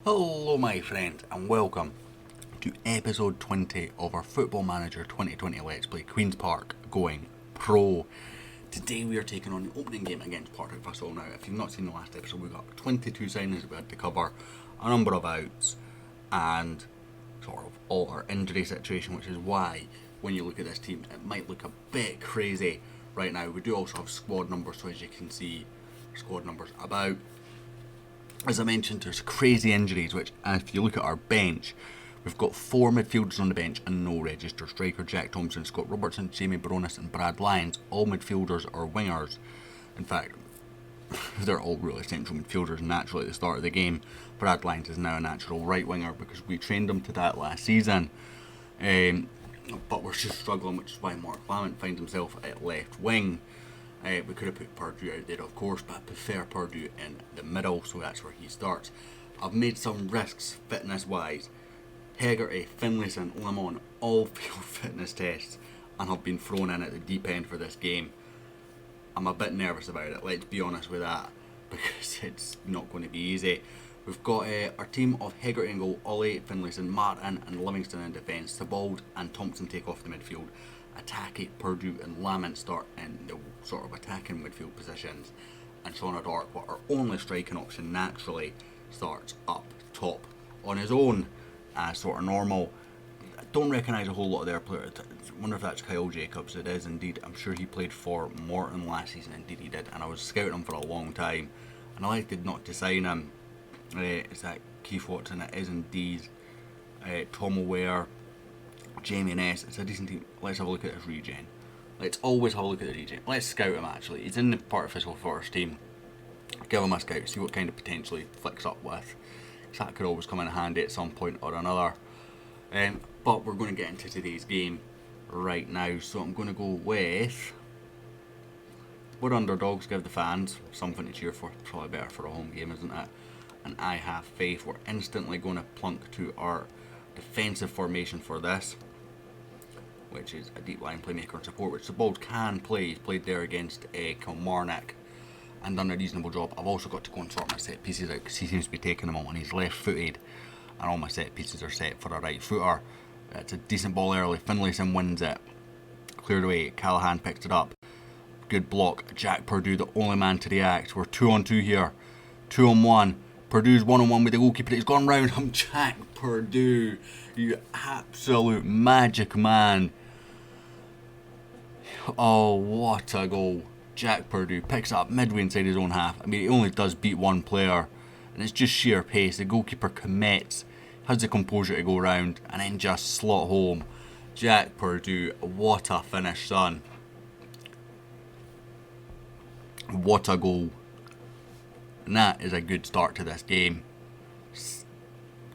Hello my friends and welcome to episode 20 of our Football Manager 2020 Let's Play Queen's Park Going Pro. Today we are taking on the opening game against Partick Thistle. Now if you've not seen the last episode, we've got 22 signings that we had to cover, a number of outs and sort of all our injury situation, which is why when you look at this team it might look a bit crazy right now. We do also have squad numbers, so as you can see, squad numbers about. As I mentioned, there's crazy injuries, which if you look at our bench, we've got 4 midfielders on the bench and no registered striker. Jack Thompson, Scott Robertson, Jamie Baronis and Brad Lyons, all midfielders or wingers. In fact, they're all really central midfielders naturally at the start of the game. Brad Lyons is now a natural right winger because we trained him to that last season. But we're just struggling, which is why Mark Lamont finds himself at left wing. We could have put Purdue out there, of course, but I prefer Purdue in the middle, so that's where he starts. I've made some risks fitness-wise. Hegarty, Finlayson, Lamont all failed fitness tests and have been thrown in at the deep end for this game. I'm a bit nervous about it, let's be honest with that, because it's not going to be easy. We've got our team of Hegarty in goal, Ollie, Finlayson, Martin and Livingston in defence. Sebald and Thompson take off the midfield. Ataki, Purdue and Lamont start in the sort of attacking midfield positions, and Sean Darkwa, our only striking option, naturally starts up top on his own as sort of normal. I don't recognise a whole lot of their players. I wonder if that's Kyle Jacobs. It is indeed. I'm sure he played for Morton last season. Indeed he did, and I was scouting him for a long time and I elected not to sign him. Is that Keith Watson? It is indeed. Tom O'Ware, Jamie Ness. It's a decent team. Let's have a look at his regen. Let's always have a look at the regen. Let's scout him actually. He's in the Partick Thistle first team. Give him a scout, see what kind of potentially he flicks up with. So that could always come in handy at some point or another. But we're going to get into today's game right now. So I'm going to go with... We're underdogs, give the fans something to cheer for. Probably better for a home game, isn't it? And I have faith. We're instantly going to plunk to our defensive formation for this, which is a deep line playmaker and support, which Sebald can play. He's played there against Kilmarnock and done a reasonable job. I've also got to go and sort my set pieces out because he seems to be taking them all and he's left footed, and all my set pieces are set for a right footer. It's a decent ball early. Finlayson wins it, cleared away. Callahan picks it up, good block. Jack Purdue, the only man to react. We're 2 on 2 here, 2 on 1. Purdue's 1 on 1 with the goalkeeper. He's gone round him. Jack Purdue, you absolute magic man. Oh, what a goal. Jack Purdue picks it up midway inside his own half. I mean, he only does beat one player, and it's just sheer pace. The goalkeeper commits, has the composure to go round, and then just slot home. Jack Purdue, what a finish, son. What a goal. And that is a good start to this game.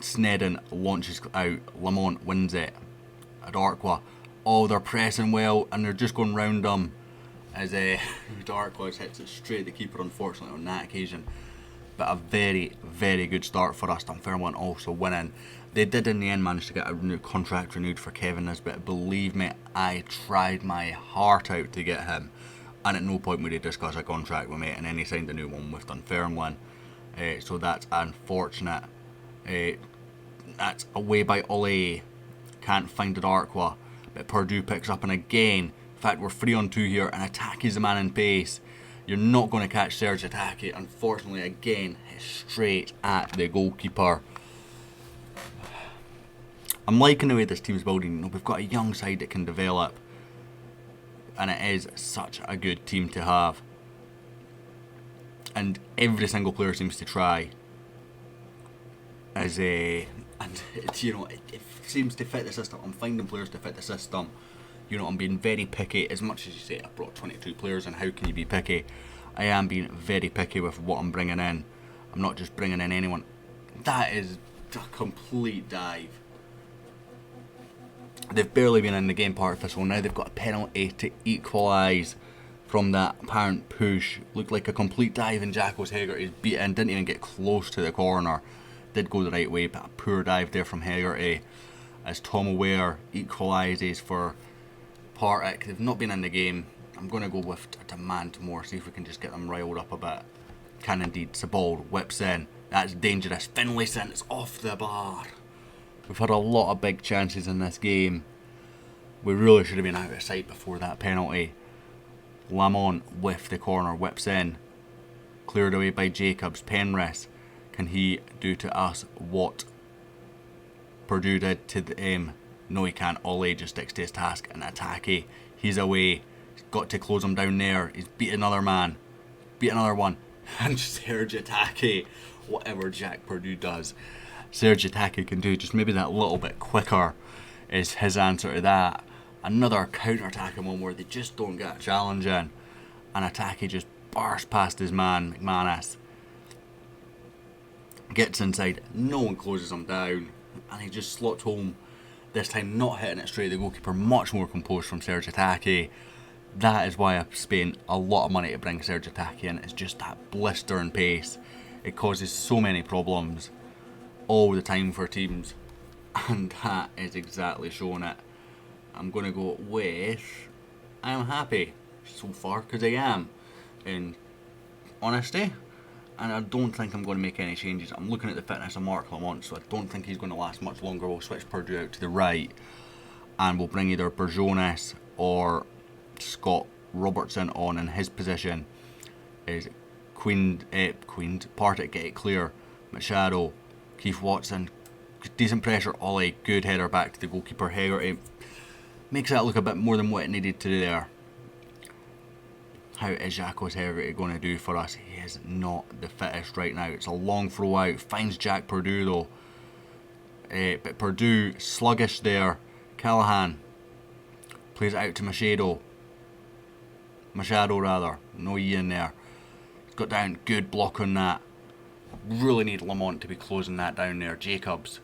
Snedden launches out. Lamont wins it. Darkwa. Oh, they're pressing well and they're just going round them. As Darkwa hits it straight at the keeper, unfortunately, on that occasion. But a very, very good start for us. Dunfermline also winning. They did in the end manage to get a contract renewed for Kevin Nisbet. Believe me, I tried my heart out to get him. And at no point would he discuss a contract with me, and then he signed a new one with Dunfermline. So that's unfortunate. That's away by Ollie. Can't find the Darkwa, but Purdue picks up, and again, in fact we're 3 on 2 here, and Ataki's the man in pace. You're not going to catch Serge Ataki. Unfortunately, again, hit straight at the goalkeeper. I'm liking the way this team's building. You know, we've got a young side that can develop, and it is such a good team to have. And every single player seems to try. And it seems to fit the system. I'm finding players to fit the system. You know, I'm being very picky. As much as you say I brought 22 players, and how can you be picky? I am being very picky with what I'm bringing in. I'm not just bringing in anyone. That is a complete dive. They've barely been in the game, Partick Thistle. Now they've got a penalty to equalise from that apparent push. Looked like a complete dive, and Jacko's Hegarty's beaten. Didn't even get close to the corner. Did go the right way, but a poor dive there from Hegarty as Tom O'Ware equalises for Partick. They've not been in the game. I'm going to go with a demand more, see if we can just get them riled up a bit. Can indeed. Sebald whips in. That's dangerous. Finlayson is off the bar. We've had a lot of big chances in this game. We really should have been out of sight before that penalty. Lamont with the corner, whips in. Cleared away by Jacobs. Penrith. Can he do to us what Purdue did to them? No, he can't. Ollie just sticks to his task. And Atake, he's away. He's got to close him down there. He's beat another man. Beat another one. And Serge Atake, whatever Jack Purdue does, Serge Atake can do just maybe that little bit quicker is his answer to that. Another counter-attacking one where they just don't get a challenge in. And Atake just bursts past his man, McManus. Gets inside, no one closes him down, and he just slots home. This time not hitting it straight at the goalkeeper, much more composed from Serge Atake. That is why I've spent a lot of money to bring Serge Atake in. It's just that blistering pace. It causes so many problems all the time for teams, and that is exactly showing it. I'm going to go with, I'm happy so far, because I am, in honesty. And I don't think I'm going to make any changes. I'm looking at the fitness of Mark Lamont, so I don't think he's going to last much longer. We'll switch Purdue out to the right, and we'll bring either Berjonas or Scott Robertson on in his position. Is Partick get it clear. Machado, Keith Watson, decent pressure. Ollie, good header back to the goalkeeper. Hegarty makes that look a bit more than what it needed to do there. How is Jacques Hegarty going to do for us? He is not the fittest right now. It's a long throw out. Finds Jack Purdue though. But Purdue sluggish there. Callahan plays it out to Machado. No E in there. He's got down. Good block on that. Really need Lamont to be closing that down there. Jacobs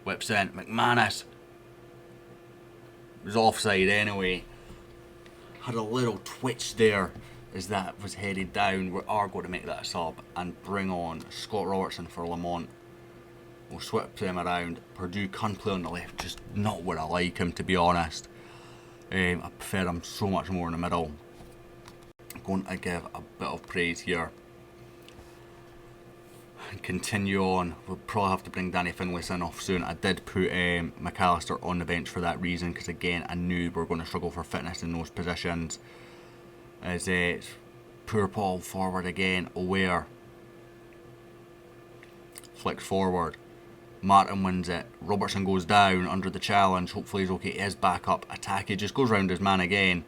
whips in. McManus was offside anyway. Had a little twitch there as that was headed down. We are going to make that a sub and bring on Scott Robertson for Lamont. We'll swap them around. Purdue can play on the left, just not where I like him, to be honest. I prefer him so much more in the middle. I'm going to give a bit of praise here and continue on. We'll probably have to bring Danny Finlayson off soon. I did put McAllister on the bench for that reason, because again I knew we were going to struggle for fitness in those positions. As poor Paul forward again, Aware flicks forward. Martin wins it. Robertson goes down under the challenge. Hopefully he's okay. He is back up. Atake just goes round his man again.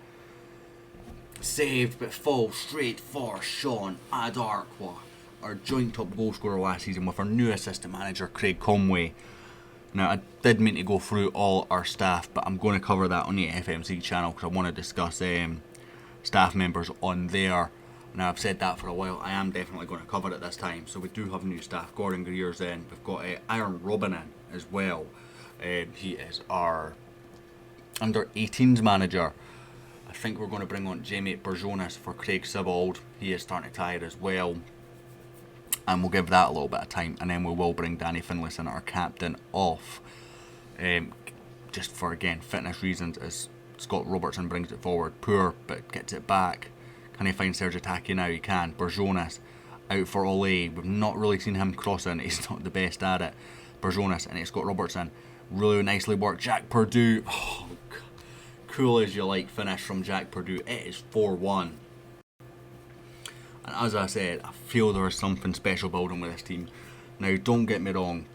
Saved, but falls straight for Sean Adarkwa, our joint top goal scorer last season with our new assistant manager Craig Conway. Now I did mean to go through all our staff, but I'm going to cover that on the FMC channel because I want to discuss staff members on there. Now I've said that for a while. I am definitely going to cover it this time. So we do have new staff. Gordon Greer's in. We've got Aaron Robin in as well. He is our under 18s manager. I think we're going to bring on Jamie Berjonas for Craig Sibbald. He is starting to tire as well. And we'll give that a little bit of time. And then we will bring Danny Finlayson, our captain, off. Just for, again, fitness reasons, as Scott Robertson brings it forward. Poor, but gets it back. Can he find Serge Atake now? He can. Berjonas out for Ollie. We've not really seen him crossing. He's not the best at it. Berjonas, and it's Scott Robertson. Really nicely worked. Jack Purdue. Oh, cool as you like finish from Jack Purdue. It is 4-1. And as I said, I feel there is something special building with this team. Now, don't get me wrong.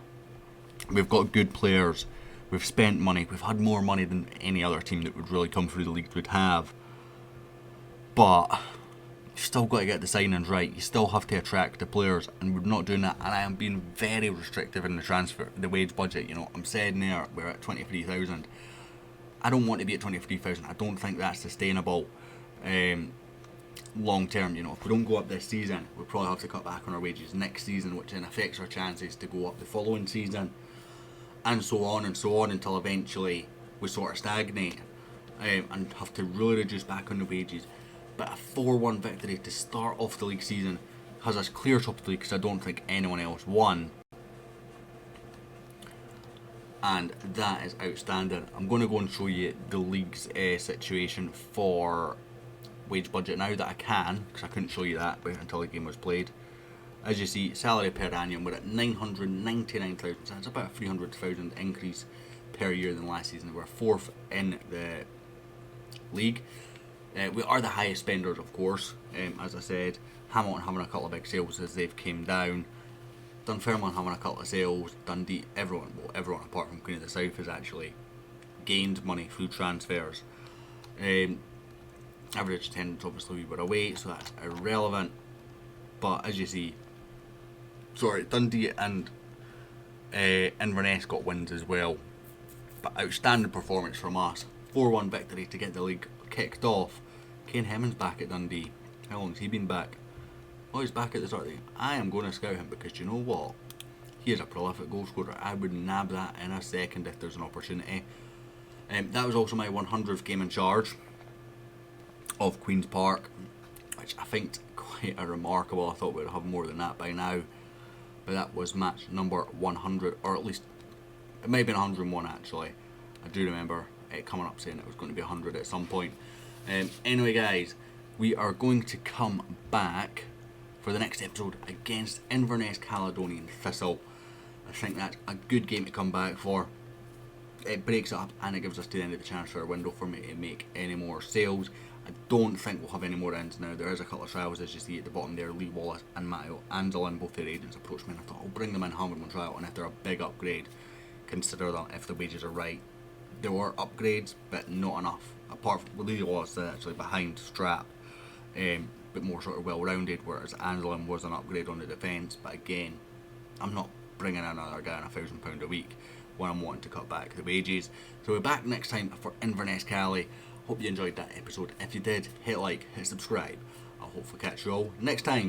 We've got good players. We've spent money. We've had more money than any other team that would really come through the league would have. But you've still got to get the signings right. You still have to attract the players, and we're not doing that. And I am being very restrictive in the wage budget. You know, I'm saying there we're at 23,000. I don't want to be at 23,000. I don't think that's sustainable long term. You know, if we don't go up this season, we'll probably have to cut back on our wages next season, which then affects our chances to go up the following season, and so on until eventually we sort of stagnate and have to really reduce back on the wages. But a 4-1 victory to start off the league season has us clear top of the league, because I don't think anyone else won. And that is outstanding. I'm going to go and show you the league's situation for wage budget now that I can, because I couldn't show you that until the game was played. As you see, salary per annum, we're at 999,000, so that's about a 300,000 increase per year than last season. We're 4th in the league. We are the highest spenders, of course. As I said, Hamilton having a couple of big sales as they've came down. Dunfermline having a couple of sales. Dundee, everyone apart from Queen of the South has actually gained money through transfers. Average attendance, obviously, we were away, so that's irrelevant. But as you see, Dundee and Inverness got wins as well. But outstanding performance from us. 4-1 victory to get the league kicked off. Kane Hemmings back at Dundee. How long has he been back? Oh, he's back at the start of the game. I am going to scout him because you know what? He is a prolific goal scorer. I would nab that in a second if there's an opportunity. That was also my 100th game in charge of Queen's Park, which I think quite a remarkable. I thought we'd have more than that by now, but that was match number 100, or at least it may have been 101 actually. I do remember it coming up saying it was going to be 100 at some point. Anyway guys, we are going to come back for the next episode against Inverness Caledonian Thistle. I think that's a good game to come back for. It breaks it up and it gives us to the end of the transfer window for me to make any more sales. I don't think we'll have any more ends now. There is a couple of trials, as you see at the bottom there. Lee Wallace and Matteo Anzelin, both their agents approached me, and I thought I'll bring them in, have them on trial, and if they're a big upgrade, consider them if the wages are right. There were upgrades, but not enough. Apart from Lee Wallace, actually behind strap, but more sort of well-rounded, whereas Anzelin was an upgrade on the defence. But again, I'm not bringing in another guy on £1,000 a week when I'm wanting to cut back the wages. So we're back next time for Inverness Cali. Hope you enjoyed that episode. If you did, hit like, hit subscribe. I'll hopefully catch you all next time.